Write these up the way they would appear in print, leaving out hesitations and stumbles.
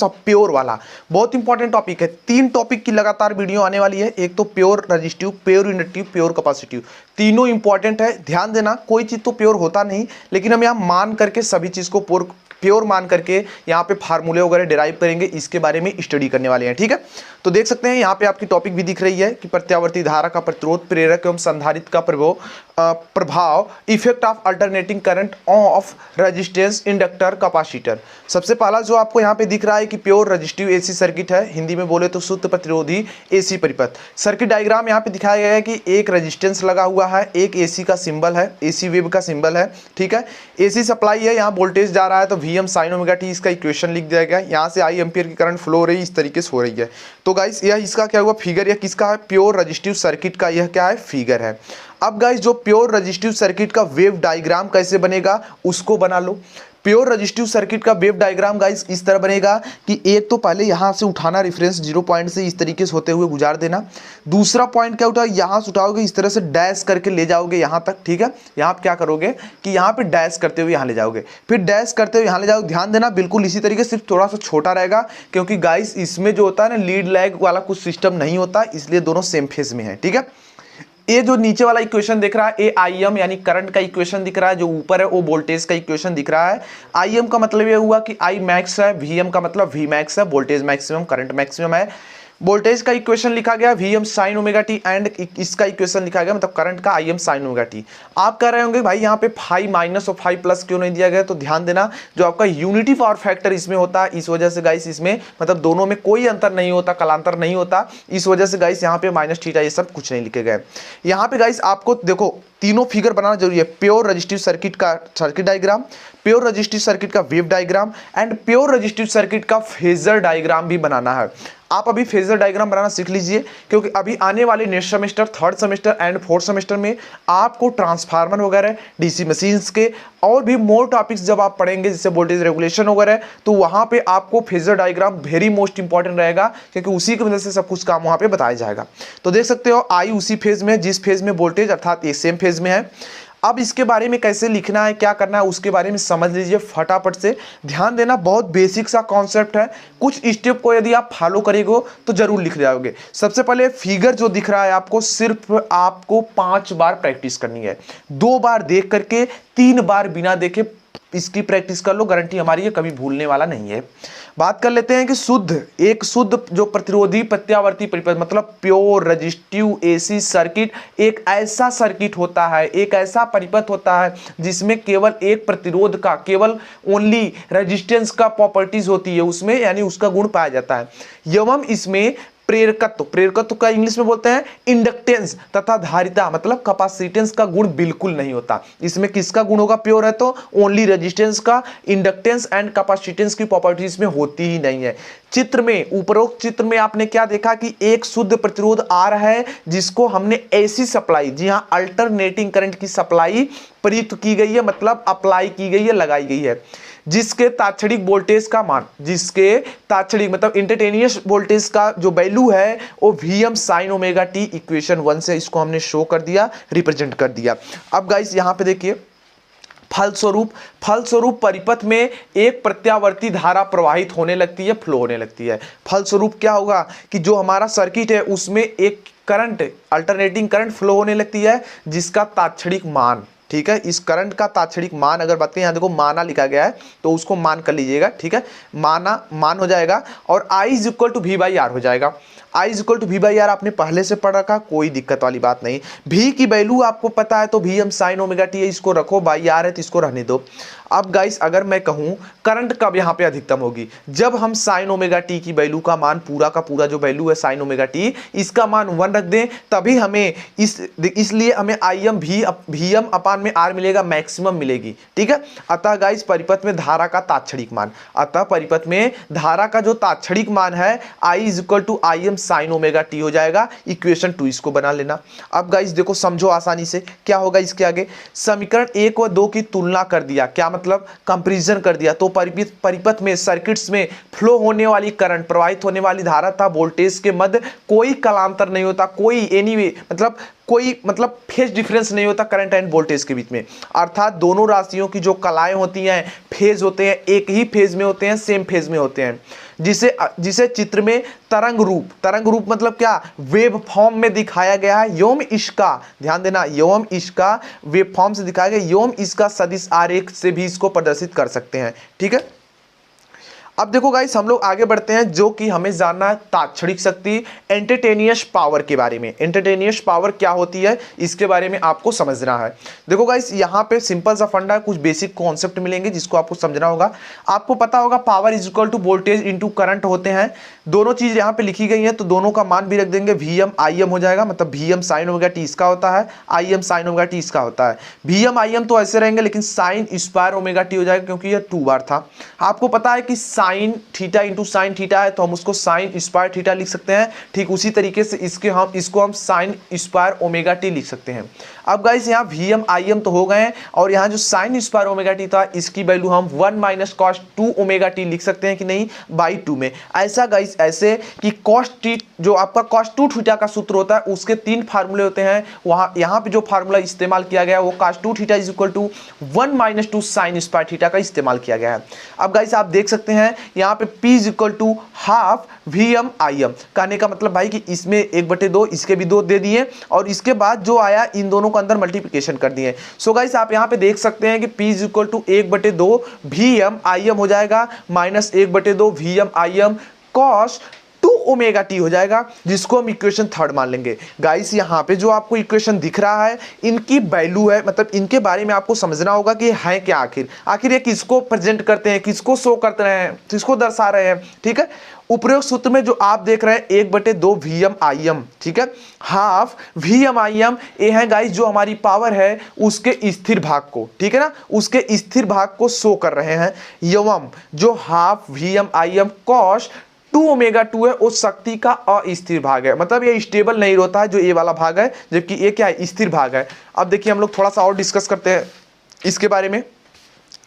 सब प्योर वाला बहुत इंपॉर्टेंट टॉपिक है। 3 टॉपिक की लगातार वीडियो आने वाली है। एक तो pure resistive, pure inductive, pure capacitive, तीनों इंपॉर्टेंट है। ध्यान देना, कोई चीज तो प्योर होता नहीं, लेकिन हम यहाँ मान करके सभी चीज को प्योर मान करके यहाँ पे फार्मूले वगैरह डिराइव करेंगे, इसके बारे में स्टडी करने वाले हैं। ठीक है, तो देख सकते हैं यहाँ पे आपकी टॉपिक भी दिख रही है कि प्रत्यावर्ती धारा का प्रतिरोध, प्रेरक एवं संधारित्र का प्रभाव, effect of alternating current of resistance, inductor, capacitor. सबसे पहला जो आपको यहाँ पे दिख रहा है कि प्योर रजिस्टिव एसी सर्किट है, हिंदी में बोले तो शुद्ध प्रतिरोधी एसी परिपथ। सर्किट डायग्राम यहाँ पे दिखाया गया है कि एक रेजिस्टेंस लगा हुआ है, एक एसी का सिंबल है, एसी वेव का सिंबल है। ठीक है, एसी सप्लाई है, यहाँ वोल्टेज जा रहा है तो वीएम साइन ओमेगा टी, इसका इक्वेशन लिख दिया गया। यहाँ से आई एम्पियर की करंट फ्लो हो रही है, इस तरीके से हो रही है। तो गाइस यह इसका क्या हुआ फिगर, यह किसका है, प्योर रजिस्टिव सर्किट का यह क्या है, फिगर है। अब गाइस जो प्योर रजिस्टिव सर्किट का वेव डायग्राम कैसे बनेगा उसको बना लो। प्योर रजिस्टिव सर्किट का वेव डायग्राम गाइस इस तरह बनेगा कि एक तो पहले यहां से उठाना रेफरेंस 0 पॉइंट से, इस तरीके से होते हुए गुजार देना। दूसरा पॉइंट क्या उठा, यहां से उठाओगे, इस तरह से डैश करके ले जाओगे यहां तक। ठीक है, यहां आप क्या करोगे कि यहां पे डैश करते हुए यहां ले जाओगे, फिर डैश करते हुए यहां ले जाओगे। ध्यान देना बिल्कुल इसी तरीके, सिर्फ थोड़ा सा छोटा रहेगा, क्योंकि गाइस इसमें जो होता है ना लीड लैग वाला कुछ सिस्टम नहीं होता, इसलिए दोनों सेम फेज में है। ठीक है, ये जो नीचे वाला इक्वेशन दिख रहा है, ए आई एम यानी करंट का इक्वेशन दिख रहा है, जो ऊपर है वो वोल्टेज का इक्वेशन दिख रहा है। आई एम का मतलब ये हुआ कि आई मैक्स है, वी एम का मतलब वी मैक्स है, वोल्टेज मैक्सिमम, करंट मैक्सिमम है। वोल्टेज का इक्वेशन लिखा गया V M sine omega T, and इसका इक्वेशन लिखा गया मतलब करंट का I M sine omega T. आप कह रहे होंगे भाई यहाँ पे 5 माइनस और 5 प्लस क्यों नहीं दिया गया, तो ध्यान देना जो आपका यूनिटी पावर फैक्टर इसमें होता है, इस वजह से गाइस इसमें मतलब दोनों में कोई अंतर नहीं होता, कलांतर नहीं होता, इस वजह से गाइस यहाँ पे माइनस थीटा ये सब कुछ नहीं लिखे गए। यहाँ पे गाइस आपको देखो तीनों फिगर बनाना जरूरी है, प्योर रजिस्टिव सर्किट का circuit diagram, pure resistive circuit का wave diagram and pure resistive circuit का फेजर डायग्राम भी बनाना है। आप अभी फेजर डायग्राम बनाना सीख लीजिए, क्योंकि अभी आने वाले next semester, third semester and fourth semester में आपको ट्रांसफार्मर वगैरह, डीसी मशीन्स के और भी मोर टॉपिक्स जब आप पढ़ेंगे, जैसे वोल्टेज रेगुलेशन वगैरह, तो वहां पे आपको phasor diagram very most important रहेगा, क्योंकि उसी की वजह से सब कुछ काम वहां पे बताया जाएगा। तो देख सकते हो आई उसी फेज में जिस फेज में वोल्टेज अर्थात ये सेम फेज में है। अब इसके बारे में कैसे लिखना है, क्या करना है, उसके बारे में समझ लीजिए फटाफट से। ध्यान देना, बहुत बेसिक सा कॉन्सेप्ट है, कुछ स्टेप को यदि आप फॉलो करेंगे तो जरूर लिख जाओगे। सबसे पहले फिगर जो दिख रहा है आपको, सिर्फ आपको 5 बार प्रैक्टिस करनी है, 2 बार देख करके, 3 बार बिना देखे इसकी प्रैक्टिस कर लो, गारंटी हमारी है कभी भूलने वाला नहीं है। बात कर लेते हैं कि एक शुद्ध जो प्रतिरोधी प्रत्यावर्ती परिपथ मतलब प्योर रजिस्टिव एसी सर्किट एक ऐसा सर्किट होता है, एक ऐसा परिपथ होता है जिसमें केवल एक प्रतिरोध का, केवल ओनली रेजिस्टेंस का प्रॉपर्टीज होती है उसमें, यानी उसका गुण पाया जाता है। एवं इसमें प्रेरकत्व का इंग्लिश में बोलते हैं इंडक्टेंस तथा धारिता मतलब कैपेसिटेंस का गुण बिल्कुल नहीं होता। इसमें किसका गुण होगा, प्योर है तो ओनली रेजिस्टेंस का, इंडक्टेंस एंड कैपेसिटेंस की प्रॉपर्टीज में होती ही नहीं है। चित्र में, उपरोक्त चित्र में आपने क्या देखा कि एक शुद्ध प्रतिरोध आ रहा है जिसको हमने एसी सप्लाई, जी हाँ अल्टरनेटिंग करंट की सप्लाई प्रयुक्त की गई है, मतलब अप्लाई की गई है, लगाई गई है, जिसके तात्क्षणिक वोल्टेज का मान, जिसके तात्क्षणिक मतलब इंस्टेंटेनियस वोल्टेज का जो वैल्यू है वो VM sign omega T, equation 1 से इसको हमने शो कर दिया, रिप्रेजेंट कर दिया। अब गाइस यहां पे देखिए फलस्वरूप परिपथ में एक प्रत्यावर्ती धारा प्रवाहित होने लगती है, फ्लो होने लगती है। फलस्वरूप क्या होगा कि जो हमारा सर्किट है उसमें एक करंट, अल्टरनेटिंग करंट फ्लो होने लगती है, जिसका तात्क्षणिक मान, ठीक है, इस करंट का तात्क्षणिक मान अगर बात करें, यहाँ देखो माना लिखा गया है तो उसको मान कर लीजिएगा। ठीक है, मान हो जाएगा और I is equal to V/R हो जाएगा। I is equal to V/R आपने पहले से पढ़ रखा, कोई दिक्कत वाली बात नहीं। V की वैल्यू आपको पता है तो Vm साइन ओमेगा टी है, इसको रखो, R है तो इसको रहने दो। अब गाइस अगर मैं कहूं करंट कब यहां पे अधिकतम होगी, जब हम साइन ओमेगा टी की वैल्यू का मान, पूरा का पूरा जो वैल्यू है साइन ओमेगा टी, इसका मान 1 रख दें, तभी हमें इसलिए हमें Vm अपान में R मिलेगा, मैक्सिमम मिलेगी। ठीक है, अतः गाइस परिपथ में धारा का तात्क्षणिक मान, अतः परिपथ में धारा का जो तात्क्षणिक मान है I is equal to Im sine omega T हो जाएगा। इक्वेशन 2 इसको बना लेना। अब गाइस देखो समझो आसानी से क्या होगा इसके आगे, समीकरण 1 व 2 की तुलना कर दिया, क्या मतलब कंपैरिजन कर दिया, तो परिपथ में सर्किट्स में फ्लो होने वाली करंट, प्रवाहित होने वाली धारा था वोल्टेज के मध्य कोई कलांतर नहीं होता, कोई एनीवे मतलब फेज डिफरेंस नहीं होता करंट एंड वोल्टेज के बीच में, अर्थात दोनों राशियों की जो कलाएं होती हैं, फेज होते हैं, एक ही फेज में होते हैं, सेम फेज में होते हैं। जिसे जिसे चित्र में तरंग रूप मतलब क्या, वेव फॉर्म में दिखाया गया है, एवं इसका, ध्यान देना, एवं इसका वेव फॉर्म से दिखाया गया, एवं इसका सदिश आरेख से भी इसको प्रदर्शित कर सकते हैं। ठीक है, अब देखो गाइस हम लोग आगे बढ़ते हैं, जो कि हमें जानना है तात्क्षणिक शक्ति, एंटरटेनियस पावर के बारे में। एंटरटेनियस पावर क्या होती है इसके बारे में आपको समझना है। देखो गाइस यहाँ पे सिंपल सा फंडा है, कुछ बेसिक कॉन्सेप्ट मिलेंगे जिसको आपको समझना होगा। आपको पता होगा power is equal to voltage into current होते हैं, दोनों चीज यहाँ पे लिखी गई है, तो दोनों का मान भी रख देंगे, Vm Im हो जाएगा, मतलब Vm sin ओमेगा टी इसका होता है, Im sin ओमेगा टी इसका होता है। Vm Im तो ऐसे रहेंगे, लेकिन साइन स्क्वायर ओमेगा टी हो जाएगा क्योंकि यह 2 बार था। आपको पता है कि sine theta into sine theta है, तो हम उसको साइन स्क्वायर थीटा लिख सकते हैं। ठीक उसी तरीके से इसको हम साइन स्क्वायर ओमेगा टी लिख सकते हैं। अब गाइस यहाँ Vm Im तो हो गए हैं, और यहाँ जो साइन स्क्वायर ओमेगा टी था इसकी वैल्यू हम 1 माइनस कॉस 2 ओमेगा टी लिख सकते हैं कि नहीं, बाई 2 में। ऐसा गाइस ऐसे कि कॉस टी जो आपका कॉस 2 थीटा का सूत्र होता है उसके 3 फार्मूले होते हैं, वहाँ यहाँ पे जो फार्मूला इस्तेमाल किया गया वो cos 2 theta is equal to 1 minus 2 sine square theta का इस्तेमाल किया गया है। अब गाइस आप देख सकते हैं यहाँ पे P is equal to half Vm Im, कहने का मतलब भाई कि इसमें 1/2 इसके भी 2 दे दिए, और इसके बाद जो आया इन दोनों को अंदर मल्टीप्लिकेशन कर दिए। सो गाइस आप यहाँ पे देख सकते हैं कि P is equal to 1/2 Vm Im हो जाएगा, minus 1/2 Vm Im cos 2 omega T हो जाएगा, जिसको हम इक्वेशन 3 मान लेंगे। गाइस यहाँ पे जो आपको इक्वेशन दिख रहा है इनकी वैल्यू है, मतलब इनके बारे में आपको समझना होगा कि है क्या, आखिर ये किसको प्रेजेंट करते हैं, किसको शो करते हैं, किसको दर्शा रहे हैं। ठीक है, उपरोक्त सूत्र में जो आप देख रहे हैं 1/2 Vm Im, ठीक है, हाफ Vm Im ये है गाइस जो हमारी पावर है उसके स्थिर भाग को, ठीक है ना, उसके स्थिर भाग को शो कर रहे हैं, एवं जो half Vm Im cos 2 omega 2 है उस शक्ति का अस्थिर भाग है, मतलब ये स्टेबल नहीं होता है जो ये वाला भाग है, जबकि ये क्या है, स्थिर भाग है। अब देखिए हम लोग थोड़ा सा और डिस्कस करते हैं इसके बारे में।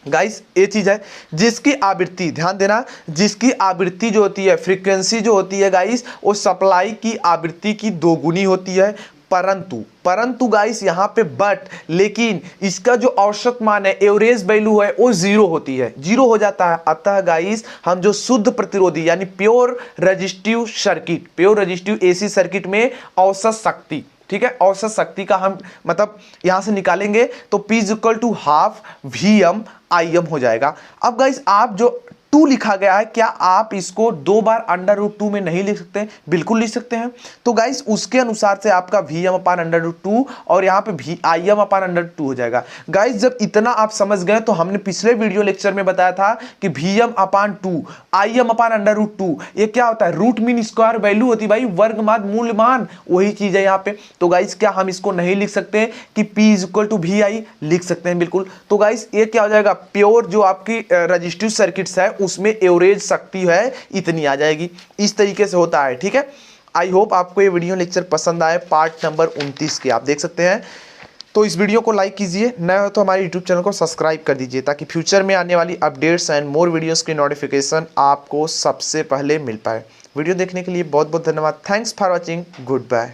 गाइस ये चीज है जिसकी आवृत्ति, ध्यान देना, जिसकी आवृत्ति जो होती है, फ्रीक्वेंसी जो होती है गाइस, वो सप्लाई की आवृत्ति की 2 गुनी होती है। परंतु गाइस यहाँ पे बट, लेकिन इसका जो औसत मान है, एवरेज वैल्यू है, वो 0 होती है, 0 हो जाता है। अतः गाइस हम जो शुद्ध प्रतिरोधी यानी pure resistive circuit, pure resistive AC circuit में औसत शक्ति, ठीक है, औसत शक्ति का हम मतलब यहां से निकालेंगे तो P is equal to half Vm Im हो जाएगा। अब गाइस आप जो 2 लिखा गया है, क्या आप इसको 2 बार √2 में नहीं लिख सकते? बिल्कुल लिख सकते हैं। तो गाइस उसके अनुसार से आपका Vm/√2 और यहाँ पे Im/√2 हो जाएगा। गाइस जब इतना आप समझ गए तो हमने पिछले वीडियो लेक्चर में बताया था कि Vm/2 Im/√2 ये क्या होता है, रूट मीन स्क्वायर वैल्यू होती है भाई, वर्गमाद मूल मान, वही चीज है यहाँ पे। तो गाइस क्या हम इसको नहीं लिख सकते कि P is equal to VI? लिख सकते हैं बिल्कुल। तो गाइस ये क्या हो जाएगा, प्योर जो आपकी रजिस्टिव सर्किट्स है उसमें एवरेज शक्ति है इतनी आ जाएगी, इस तरीके से होता है। ठीक है, आई होप आपको ये वीडियो लेक्चर पसंद आए, पार्ट नंबर 29 के आप देख सकते हैं। तो इस वीडियो को लाइक कीजिए, नए हो तो हमारे यूट्यूब चैनल को सब्सक्राइब कर दीजिए ताकि फ्यूचर में आने वाली अपडेट्स एंड मोर वीडियोस की नोटिफिकेशन आपको सबसे पहले मिल पाए। वीडियो देखने के लिए बहुत बहुत धन्यवाद। Thanks for watching, good bye.